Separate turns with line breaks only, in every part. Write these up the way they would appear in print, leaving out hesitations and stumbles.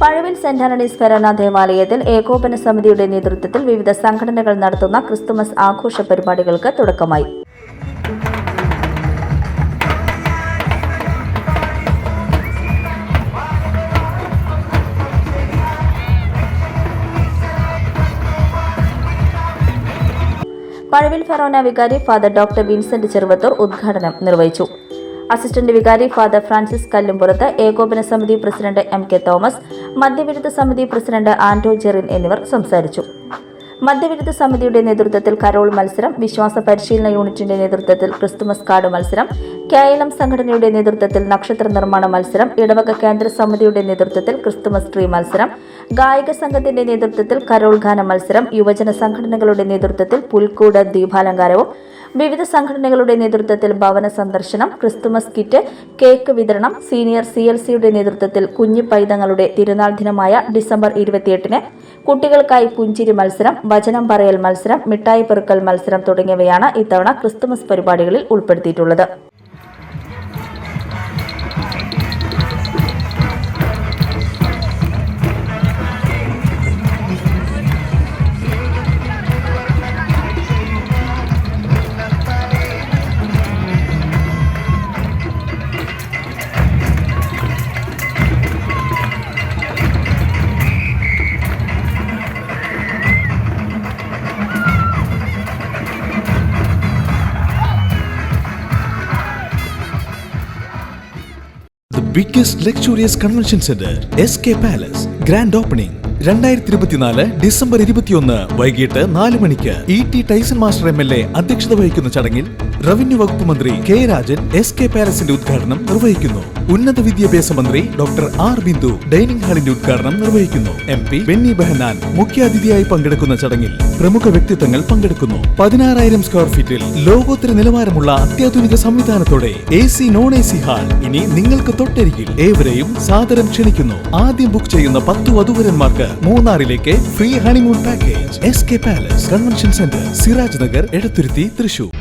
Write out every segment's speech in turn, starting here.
Pazhavil saint Antony's Forane ദേവാലയത്തിൽ ഏകോപന സമിതിയുടെ നേതൃത്വത്തിൽ വിവിധ സംഘടനകൾ നടത്തുന്ന ക്രിസ്തുമസ് ആഘോഷ പരിപാടികൾക്ക് തുടക്കമായി. പഴവിൽ ഫെറോന വികാരി ഫാദർ ഡോക്ടർ വിൻസെന്റ് ചെറുവത്തൂർ ഉദ്ഘാടനം നിർവഹിച്ചു. അസിസ്റ്റന്റ് വികാരി ഫാദർ ഫ്രാൻസിസ് കല്ലുംപുറത്ത്, ഏകോപന സമിതി പ്രസിഡന്റ് MK തോമസ്, മദ്യവിരുദ്ധ സമിതി പ്രസിഡന്റ് ആന്റോ ജെറിൻ എന്നിവർ സംസാരിച്ചു. മദ്യവിരുദ്ധ സമിതിയുടെ നേതൃത്വത്തിൽ കരോൾ മത്സരം, വിശ്വാസ പരിശീലന യൂണിറ്റിന്റെ നേതൃത്വത്തിൽ ക്രിസ്തുമസ് കാർഡ് മത്സരം, KLM സംഘടനയുടെ നേതൃത്വത്തിൽ നക്ഷത്ര നിർമ്മാണ മത്സരം, ഇടവക കേന്ദ്ര സമിതിയുടെ നേതൃത്വത്തിൽ ക്രിസ്തുമസ് ട്രീ മത്സരം, ഗായക സംഘത്തിന്റെ നേതൃത്വത്തിൽ കരോൾ ഗാന മത്സരം, യുവജന സംഘടനകളുടെ നേതൃത്വത്തിൽ പുൽക്കൂട് ദീപാലങ്കാരവും, വിവിധ സംഘടനകളുടെ നേതൃത്വത്തിൽ ഭവന സന്ദർശനം, ക്രിസ്തുമസ് കിറ്റ്, കേക്ക് വിതരണം, സീനിയർ CLCയുടെ നേതൃത്വത്തിൽ കുഞ്ഞു പൈതങ്ങളുടെ തിരുനാൾ ദിനമായ ഡിസംബർ 28-ന് കുട്ടികൾക്കായി പുഞ്ചിരി മത്സരം, വചനം പറയൽ മത്സരം, മിഠായി പെറുക്കൽ മത്സരം തുടങ്ങിയവയാണ് ഇത്തവണ ക്രിസ്തുമസ് പരിപാടികളിൽ ഉൾപ്പെടുത്തിയിട്ടുള്ളത്.
Biggest luxurious convention center, SK Palace. Grand opening 2024 December 21 വൈകിട്ട് 4 മണിക്ക് ET ടൈസൺ മാസ്റ്റർ MLA അധ്യക്ഷത വഹിക്കുന്ന ചടങ്ങിൽ റവന്യൂ വകുപ്പ് മന്ത്രി K രാജൻ SK പാലസിന്റെ ഉദ്ഘാടനം നിർവഹിക്കുന്നു. ഉന്നത വിദ്യാഭ്യാസ മന്ത്രി ഡോക്ടർ R ബിന്ദു ഡൈനിങ് ഹാളിന്റെ ഉദ്ഘാടനം നിർവഹിക്കുന്നു. MP ബെന്നി ബെഹനാൻ മുഖ്യാതിഥിയായി പങ്കെടുക്കുന്ന ചടങ്ങിൽ പ്രമുഖ വ്യക്തിത്വങ്ങൾ പങ്കെടുക്കുന്നു. 16,000 സ്ക്വയർ ഫീറ്റിൽ ലോകോത്തര നിലവാരമുള്ള അത്യാധുനിക സംവിധാനത്തോടെ AC നോൺ AC ഹാൾ ഇനി നിങ്ങൾക്ക് തൊട്ടരികിൽ. ഏവരെയും സാദരം ക്ഷണിക്കുന്നു. ആദ്യം ബുക്ക് ചെയ്യുന്ന 10 വധൂവരന്മാർക്ക് മൂന്നാറിലേക്ക് free honeymoon package. SK palace convention centre, Siraj Nagar, Edathuruthi, Thrissur.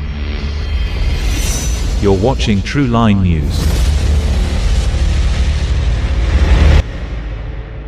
You're watching True Line News.